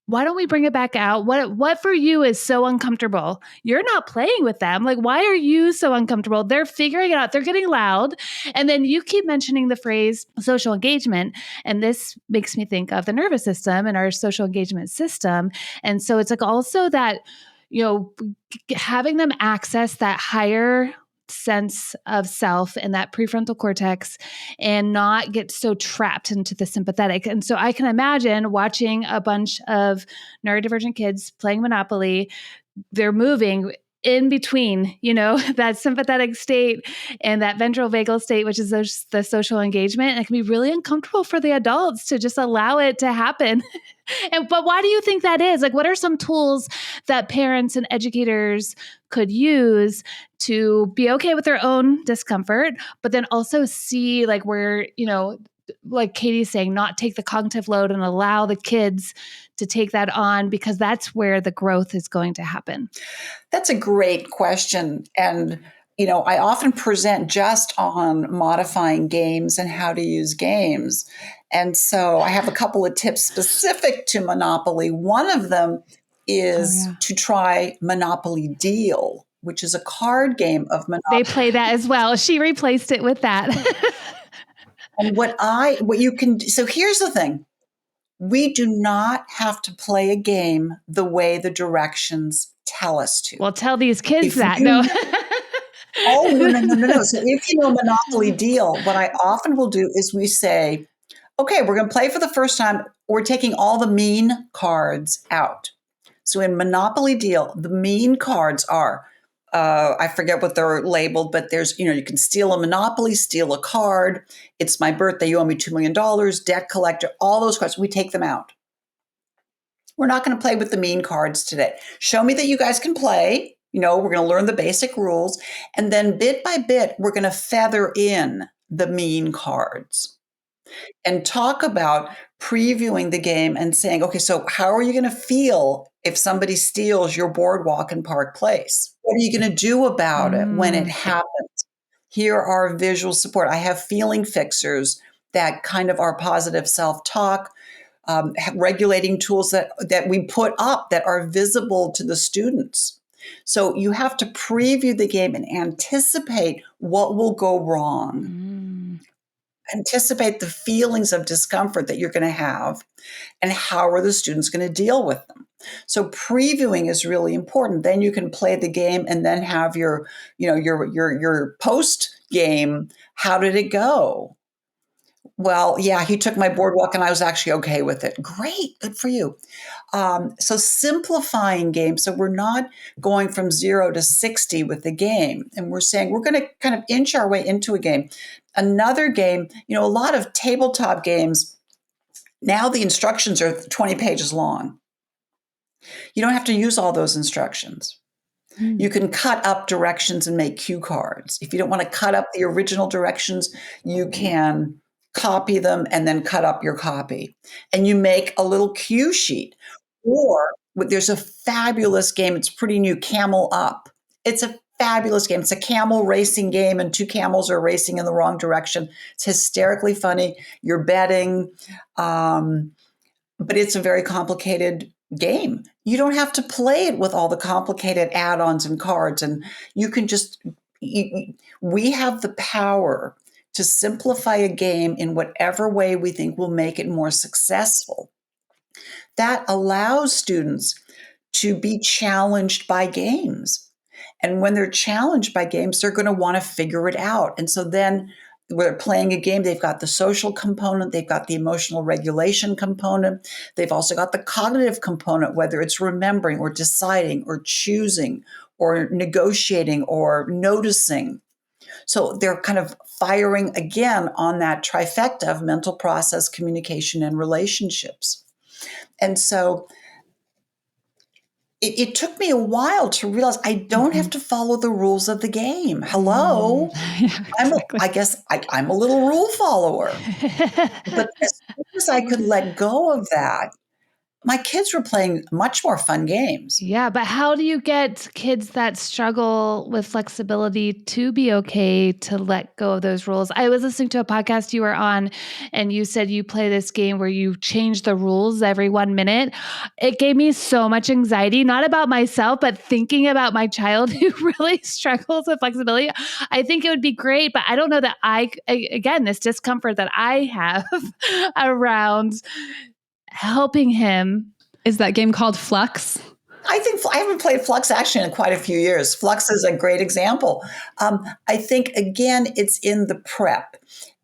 why don't we bring it back out? What for you is so uncomfortable? You're not playing with them. Like, why are you so uncomfortable? They're figuring it out. They're getting loud. And then you keep mentioning the phrase social engagement. And this makes me think of the nervous system and our social engagement system. And so it's like also that, having them access that higher sense of self and that prefrontal cortex and not get so trapped into the sympathetic. And so I can imagine watching a bunch of neurodivergent kids playing Monopoly. They're moving in between, that sympathetic state and that ventral vagal state, which is the social engagement. And it can be really uncomfortable for the adults to just allow it to happen. But why do you think that is? Like, what are some tools that parents and educators could use to be okay with their own discomfort, but then also see like where, like Katie's saying, not take the cognitive load and allow the kids to take that on, because that's where the growth is going to happen? That's a great question. And, I often present just on modifying games and how to use games. And so I have a couple of tips specific to Monopoly. One of them is to try Monopoly Deal, which is a card game of Monopoly. They play that as well. She replaced it with that. And so here's the thing. We do not have to play a game the way the directions tell us to. Well, tell these kids If that. you No. Oh, no. So if you know Monopoly Deal, what I often will do is we say, okay, we're going to play for the first time. We're taking all the mean cards out. So in Monopoly Deal, the mean cards are, I forget what they're labeled, but there's, you can steal a Monopoly, steal a card. It's my birthday. You owe me $2 million, debt collector, all those cards. We take them out. We're not going to play with the mean cards today. Show me that you guys can play. We're going to learn the basic rules. And then bit by bit, we're going to feather in the mean cards and talk about previewing the game and saying, okay, so how are you going to feel if somebody steals your boardwalk in Park Place? What are you going to do about it when it happens? Here are visual support. I have feeling fixers that kind of are positive self-talk, regulating tools that we put up that are visible to the students. So you have to preview the game and anticipate what will go wrong. Anticipate the feelings of discomfort that you're going to have and how are the students going to deal with them. So previewing is really important. Then you can play the game and then have your post game. How did it go? Well, yeah, he took my boardwalk and I was actually okay with it. Great, good for you. So simplifying games. So we're not going from 0 to 60 with the game. And we're saying we're going to kind of inch our way into a game. Another game, a lot of tabletop games, now the instructions are 20 pages long. You don't have to use all those instructions. You can cut up directions and make cue cards. If you don't want to cut up the original directions, you can copy them and then cut up your copy. And you make a little cue sheet. Or there's a fabulous game. It's pretty new, Camel Up. It's a fabulous game. It's a camel racing game and 2 camels are racing in the wrong direction. It's hysterically funny. You're betting, but it's a very complicated game. You don't have to play it with all the complicated add-ons and cards. And you can we have the power to simplify a game in whatever way we think will make it more successful. That allows students to be challenged by games. And when they're challenged by games, they're going to want to figure it out. And so then where they're playing a game, they've got the social component, they've got the emotional regulation component, they've also got the cognitive component, whether it's remembering or deciding or choosing or negotiating or noticing. So they're kind of firing again on that trifecta of mental process, communication, and relationships. And so it took me a while to realize I don't have to follow the rules of the game. Hello. Yeah, exactly. I guess I'm a little rule follower. But as soon as I could let go of that, my kids were playing much more fun games. Yeah, but how do you get kids that struggle with flexibility to be okay to let go of those rules? I was listening to a podcast you were on, and you said you play this game where you change the rules every 1 minute. It gave me so much anxiety, not about myself, but thinking about my child who really struggles with flexibility. I think it would be great, but I don't know that again, this discomfort that I have around helping him. Is that game called Flux? I think I haven't played Flux actually in quite a few years. Flux is a great example. I think, again, it's in the prep.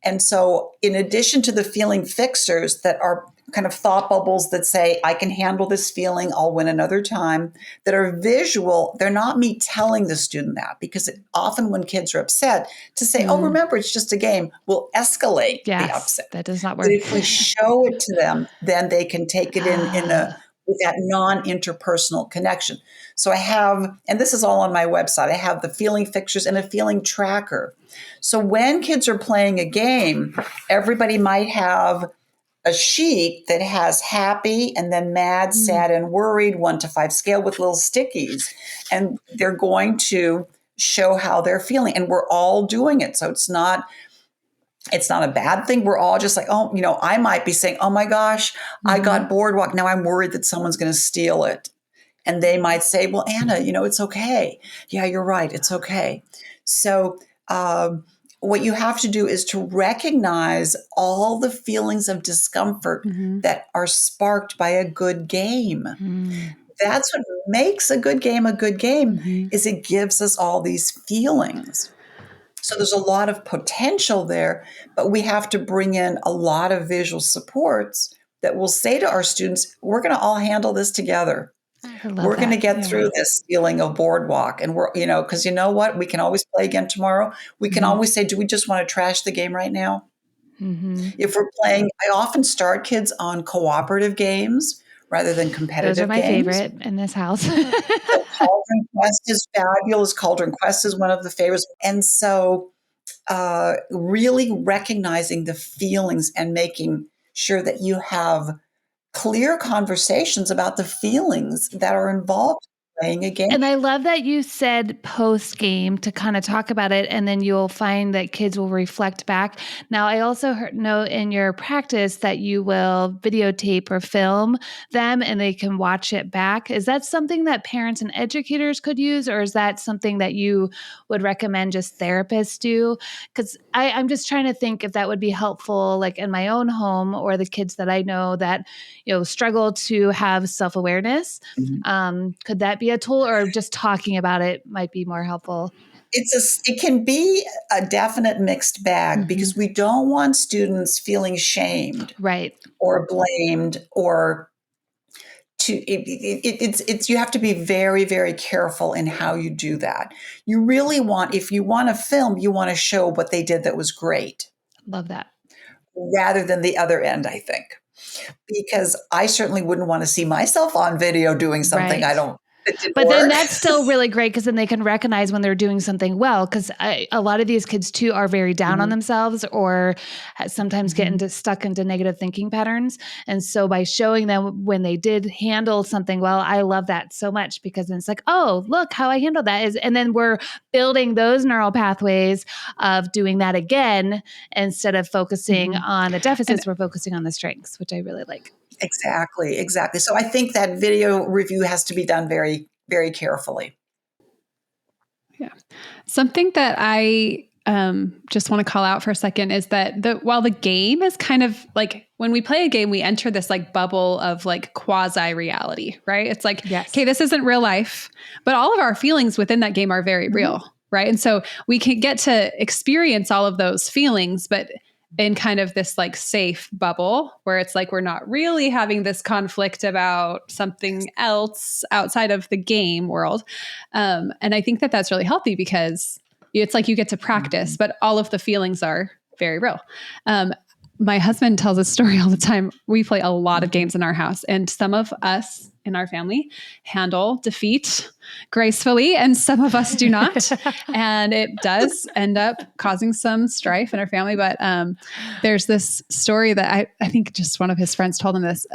And so in addition to the feeling fixers that are kind of thought bubbles that say, I can handle this feeling, I'll win another time, that are visual, they're not me telling the student that, because often when kids are upset, to say, oh, remember, it's just a game, will escalate the upset. That does not work. But if we show it to them, then they can take it with that non-interpersonal connection. So I have, and this is all on my website, I have the feeling fixtures and a feeling tracker. So when kids are playing a game, everybody might have a sheet that has happy and then mad, sad, and worried, 1 to 5 scale with little stickies. And they're going to show how they're feeling. And we're all doing it. So it's not a bad thing. We're all just like, oh, I might be saying, oh my gosh, I got Boardwalk. Now I'm worried that someone's going to steal it. And they might say, well, Anna, it's okay. Yeah, you're right. It's okay. So what you have to do is to recognize all the feelings of discomfort that are sparked by a good game. That's what makes a good game is it gives us all these feelings. So there's a lot of potential there, but we have to bring in a lot of visual supports that will say to our students, we're going to all handle this together. We're going to get through this feeling of Boardwalk. And because you know what? We can always play again tomorrow. We can always say, do we just want to trash the game right now? If we're playing, I often start kids on cooperative games rather than competitive games. Those are my favorite in this house. So Cauldron Quest is fabulous. Cauldron Quest is one of the favorites. And so really recognizing the feelings and making sure that you have clear conversations about the feelings that are involved in playing a game. And I love that you said post game to kind of talk about it, and then you'll find that kids will reflect back. Now, I also know in your practice that you will videotape or film them and they can watch it back. Is that something that parents and educators could use, or is that something that you would recommend just therapists do? Because I'm just trying to think if that would be helpful, like in my own home or the kids that I know that struggle to have self-awareness. Could that be a tool, or just talking about it might be more helpful? It can be a definite mixed bag because we don't want students feeling shamed, right, or blamed, or you have to be very, very careful in how you do that. You really want, if you want to film, you want to show what they did that was great. Love that. Rather than the other end, I think. Because I certainly wouldn't want to see myself on video doing something But then that's still really great because then they can recognize when they're doing something well. Because a lot of these kids too are very down on themselves, or sometimes get stuck into negative thinking patterns. And so by showing them when they did handle something well, I love that so much, because then it's like, oh, look how I handled that. And then we're building those neural pathways of doing that again, instead of focusing on the deficits, we're focusing on the strengths, which I really like. Exactly. So I think that video review has to be done very, very carefully. Yeah. Something that I just want to call out for a second is that while the game is kind of like, when we play a game, we enter this like bubble of like quasi reality, right? It's like, okay, this isn't real life, but all of our feelings within that game are very real. right? And so we can get to experience all of those feelings, but in kind of this like safe bubble where it's like we're not really having this conflict about something else outside of the game world. And I think that that's really healthy because it's like you get to practice, but all of the feelings are very real. My husband tells a story all the time. We play a lot of games in our house, and some of us in our family handle defeat gracefully, and some of us do not. And it does end up causing some strife in our family. But there's this story that I think just one of his friends told him this.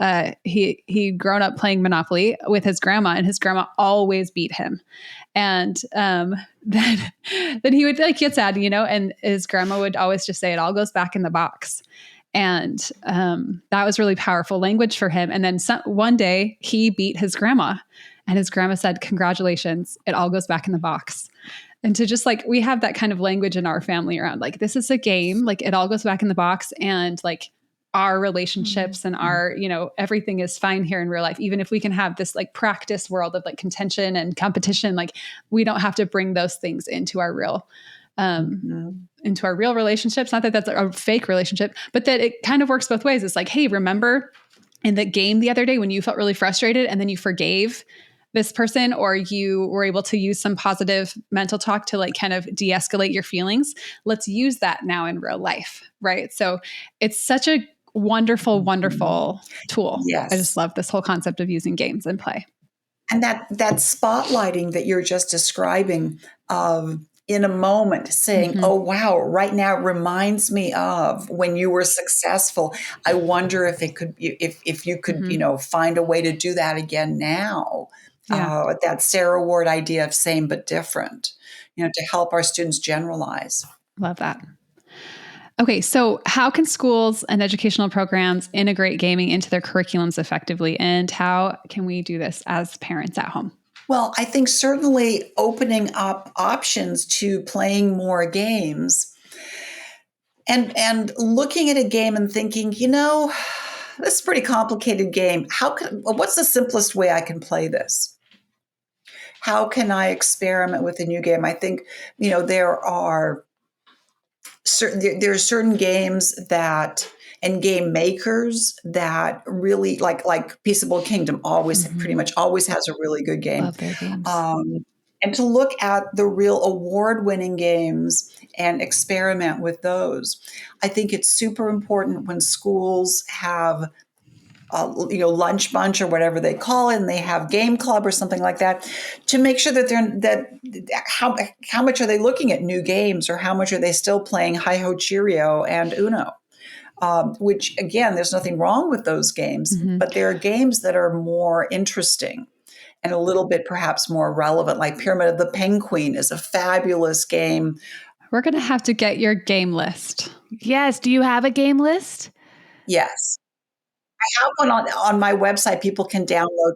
He'd grown up playing Monopoly with his grandma, and his grandma always beat him. And then he would like get sad, and his grandma would always just say, it all goes back in the box. And that was really powerful language for him. And then one day he beat his grandma, and his grandma said, congratulations, it all goes back in the box. And to just like, we have that kind of language in our family around like, this is a game, like it all goes back in the box, and like our relationships and our, everything is fine here in real life. Even if we can have this like practice world of like contention and competition, like we don't have to bring those things into our real relationships. Not that that's a fake relationship, but that it kind of works both ways. It's like, hey, remember in the game the other day when you felt really frustrated and then you forgave this person, or you were able to use some positive mental talk to like kind of de-escalate your feelings. Let's use that now in real life. Right. So it's such a wonderful, wonderful tool. Yes. I just love this whole concept of using games and play. And that spotlighting that you're just describing of in a moment saying, oh, wow, right now it reminds me of when you were successful. I wonder if it could, if you could, find a way to do that again now. Yeah. That Sarah Ward idea of same but different, to help our students generalize. Love that. Okay, so how can schools and educational programs integrate gaming into their curriculums effectively? And how can we do this as parents at home? Well, I think certainly opening up options to playing more games and looking at a game and thinking, this is a pretty complicated game. What's the simplest way I can play this? How can I experiment with a new game? I think, there are certain games that and game makers that really like Peaceable Kingdom always pretty much always has a really good game. Love their games. And to look at the real award-winning games and experiment with those. I think it's super important when schools have lunch bunch or whatever they call it, and they have game club or something like that, to make sure that how much are they looking at new games, or how much are they still playing Hi Ho Cheerio and Uno, which again, there's nothing wrong with those games, but there are games that are more interesting and a little bit perhaps more relevant, like Pyramid of the Penguin is a fabulous game. We're going to have to get your game list. Yes. Do you have a game list? Yes. I have one on my website people can download,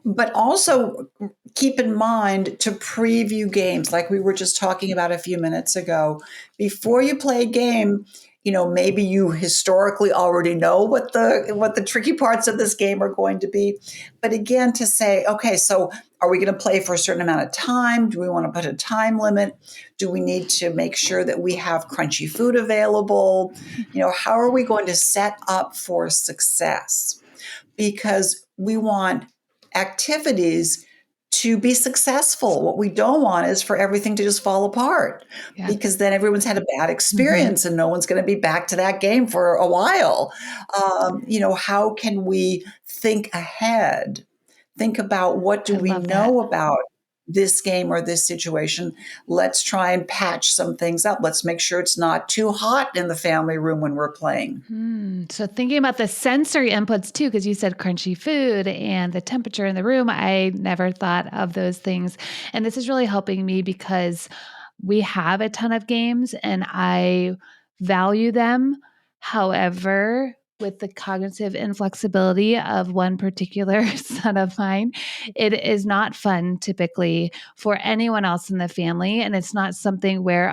but also keep in mind to preview games like we were just talking about a few minutes ago. Before you play a game, maybe you historically already know what the tricky parts of this game are going to be. But again, to say, okay, so are we going to play for a certain amount of time? Do we want to put a time limit? Do we need to make sure that we have crunchy food available? How are we going to set up for success? Because we want activities to be successful. What we don't want is for everything to just fall apart, because then everyone's had a bad experience and no one's going to be back to that game for a while. How can we think ahead? Think about, what do we know about this game or this situation? Let's try and patch some things up. Let's make sure it's not too hot in the family room when we're playing. So thinking about the sensory inputs too, because you said crunchy food and the temperature in the room, I never thought of those things. And this is really helping me because we have a ton of games and I value them. However, with the cognitive inflexibility of one particular son of mine, it is not fun typically for anyone else in the family. And it's not something where,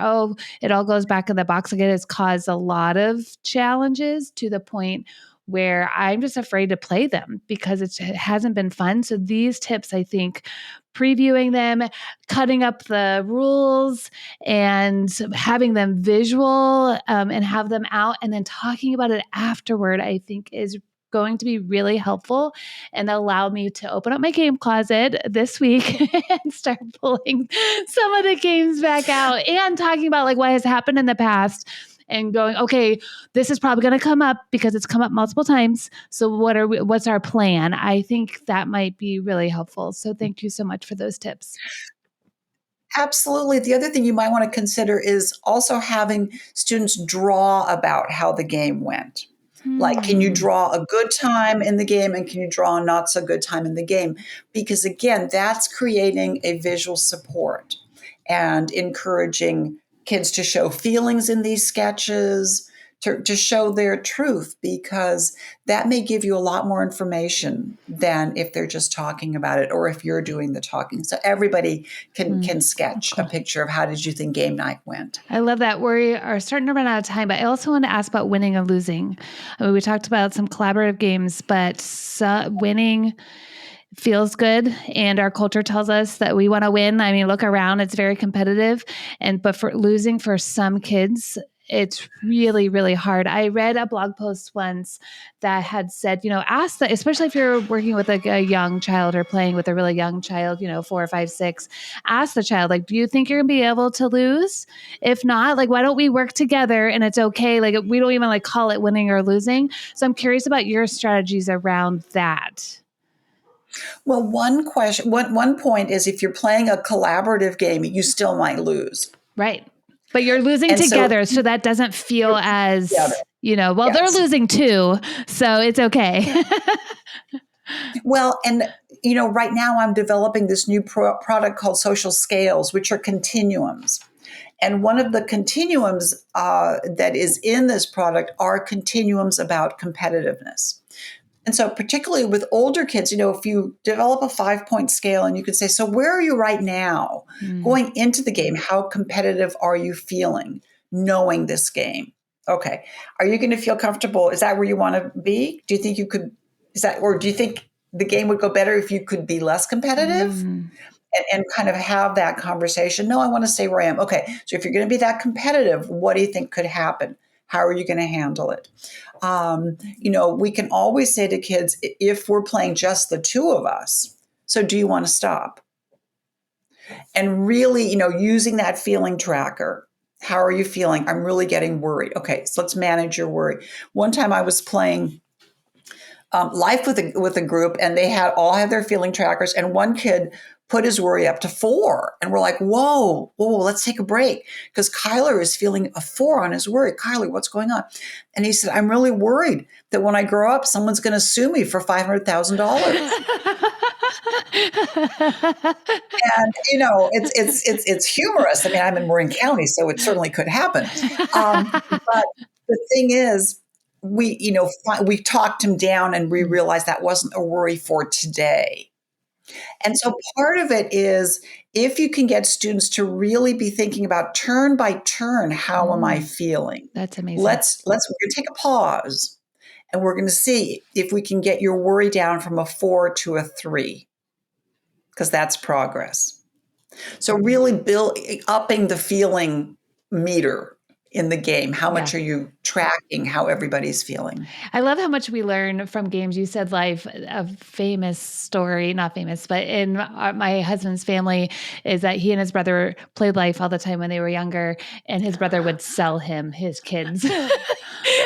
it all goes back in the box again. It's caused a lot of challenges to the point where I'm just afraid to play them because it hasn't been fun. So these tips, I think, previewing them, cutting up the rules and having them visual and have them out and then talking about it afterward, I think is going to be really helpful and allow me to open up my game closet this week and start pulling some of the games back out and talking about like what has happened in the past and going, okay, this is probably going to come up because it's come up multiple times. So what's our plan? I think that might be really helpful. So thank you so much for those tips. Absolutely. The other thing you might want to consider is also having students draw about how the game went. Like, can you draw a good time in the game and can you draw a not so good time in the game? Because again, that's creating a visual support and encouraging kids to show feelings in these sketches, to show their truth, because that may give you a lot more information than if they're just talking about it or if you're doing the talking. So everybody can sketch a picture of how did you think game night went. I love that. We are starting to run out of time, but I also want to ask about winning and losing. I mean, we talked about some collaborative games, but winning feels good. And our culture tells us that we want to win. I mean, look around, it's very competitive. But for losing for some kids, it's really, really hard. I read a blog post once that had said, ask that, especially if you're working with a young child or playing with a really young child, 4, 5, 6, ask the child, like, do you think you're gonna be able to lose? If not, like, why don't we work together and it's okay. Like, we don't even call it winning or losing. So I'm curious about your strategies around that. Well, one point is if you're playing a collaborative game, you still might lose. Right. But you're losing together, so that doesn't feel as, well, yes. They're losing too, so it's okay. Well, and, right now I'm developing this new product called social scales, which are continuums. And one of the continuums that is in this product are continuums about competitiveness. And so particularly with older kids, if you develop a 5-point scale and you could say, so where are you right now going into the game? How competitive are you feeling knowing this game? Okay. Are you going to feel comfortable? Is that where you want to be? Do you think you could, or do you think the game would go better if you could be less competitive and kind of have that conversation? No, I want to stay where I am. Okay. So if you're going to be that competitive, what do you think could happen? How are you going to handle it? We can always say to kids, if we're playing just the two of us, so do you want to stop? And really, using that feeling tracker. How are you feeling? I'm really getting worried. Okay, so let's manage your worry. One time I was playing life with a group, and they all had their feeling trackers, and one kid put his worry up to 4. And we're like, whoa, let's take a break. Because Kyler is feeling a 4 on his worry. Kyler, what's going on? And he said, I'm really worried that when I grow up, someone's going to sue me for $500,000. And, it's humorous. I mean, I'm in Marin County, so it certainly could happen. But the thing is, we talked him down and we realized that wasn't a worry for today. And so part of it is if you can get students to really be thinking about turn by turn, how am I feeling? That's amazing. We're going to take a pause and we're going to see if we can get your worry down from a 4 to a 3, because that's progress. So really upping the feeling meter in the game. How much are you tracking how everybody's feeling? I love how much we learn from games. You said life, a famous story, not famous, but in my husband's family is that he and his brother played life all the time when they were younger, and his brother would sell him his kids.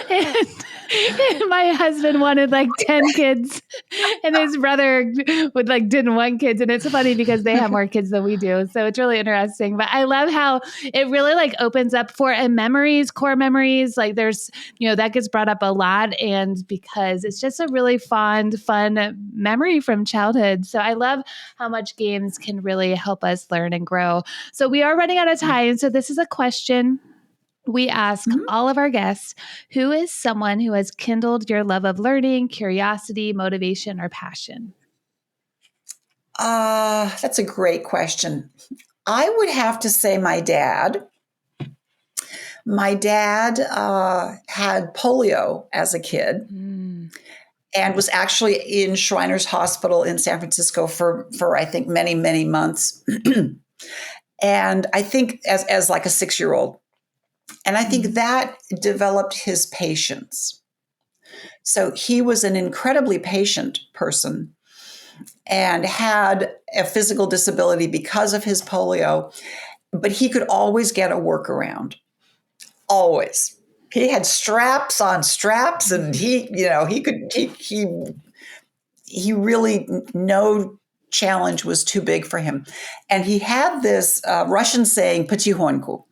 and my husband wanted 10 kids and his brother didn't want kids. And it's funny because they have more kids than we do. So it's really interesting. But I love how it really opens up for memories, core memories. There's, that gets brought up a lot. And because it's just a really fun memory from childhood. So I love how much games can really help us learn and grow. So we are running out of time. So this is a question we ask all of our guests: who is someone who has kindled your love of learning, curiosity, motivation, or passion? That's a great question. I would have to say my dad. My dad had polio as a kid. and was actually in Shriners Hospital in San Francisco for I think many, many months. And I think as like a 6-year-old. And I think that developed his patience. So he was an incredibly patient person and had a physical disability because of his polio, but he could always get a workaround. Always. He had straps on straps, and he really, no challenge was too big for him. And he had this Russian saying, "Потихоньку."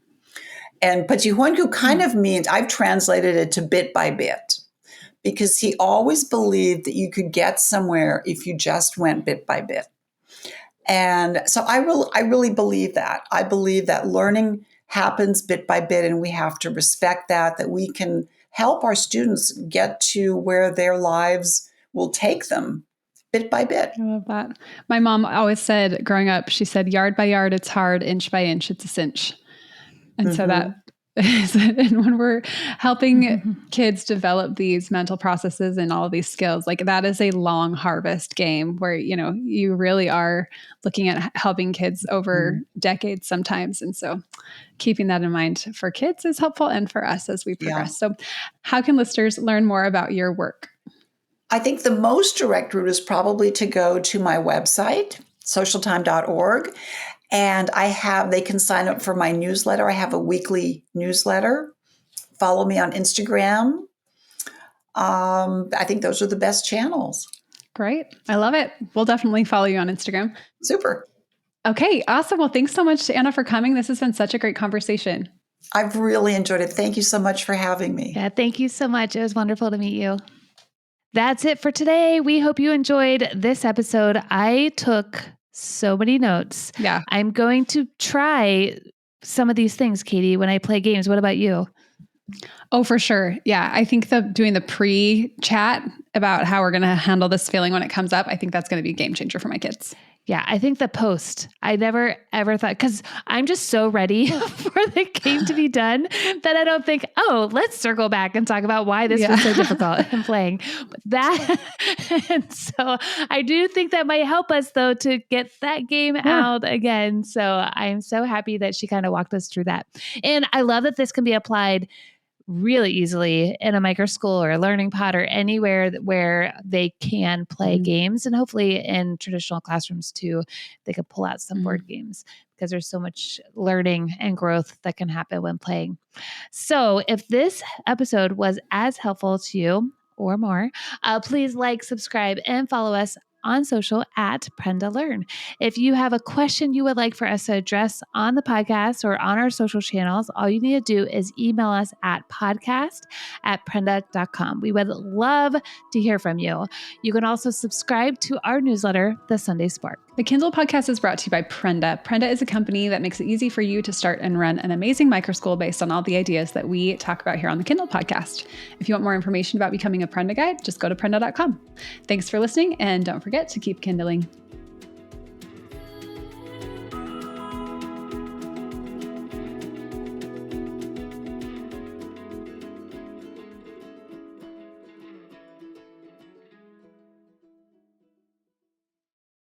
And "Потихоньку" kind of means, I've translated it to bit by bit, because he always believed that you could get somewhere if you just went bit by bit. And so I really believe that. I believe that learning happens bit by bit, and we have to respect that we can help our students get to where their lives will take them bit by bit. I love that. My mom always said growing up, she said, yard by yard, it's hard, inch by inch, it's a cinch. And so that is, and when we're helping kids develop these mental processes and all of these skills, like that is a long harvest game where, you really are looking at helping kids over decades sometimes. And so keeping that in mind for kids is helpful, and for us as we progress. So how can listeners learn more about your work? I think the most direct route is probably to go to my website, socialtime.org. And they can sign up for my newsletter. I have a weekly newsletter. Follow me on Instagram. I think those are the best channels. Great. I love it. We'll definitely follow you on Instagram. Super. Okay, awesome. Well, thanks so much, Anna, for coming. This has been such a great conversation. I've really enjoyed it. Thank you so much for having me. Yeah, thank you so much. It was wonderful to meet you. That's it for today. We hope you enjoyed this episode. I took so many notes. Yeah. I'm going to try some of these things, Katie, when I play games. What about you? Oh, for sure. Yeah. I think doing the pre-chat about how we're going to handle this feeling when it comes up, I think that's going to be a game changer for my kids. Yeah, I think the post, I never ever thought, because I'm just so ready for the game to be done that I don't think, let's circle back and talk about why this was so difficult in playing. And so I do think that might help us, though, to get that game out again. So I'm so happy that she kind of walked us through that. And I love that this can be applied really easily in a micro school or a learning pod or anywhere where they can play games, and hopefully in traditional classrooms too, they could pull out some board games, because there's so much learning and growth that can happen when playing. So if this episode was as helpful to you or more, please like, subscribe, and follow us on social at Prenda Learn. If you have a question you would like for us to address on the podcast or on our social channels, all you need to do is email us at podcast@prenda.com. We would love to hear from you. You can also subscribe to our newsletter, The Sunday Spark. The Kindled podcast is brought to you by Prenda. Prenda is a company that makes it easy for you to start and run an amazing microschool based on all the ideas that we talk about here on the Kindled podcast. If you want more information about becoming a Prenda guide, just go to prenda.com. Thanks for listening, and don't forget to keep kindling.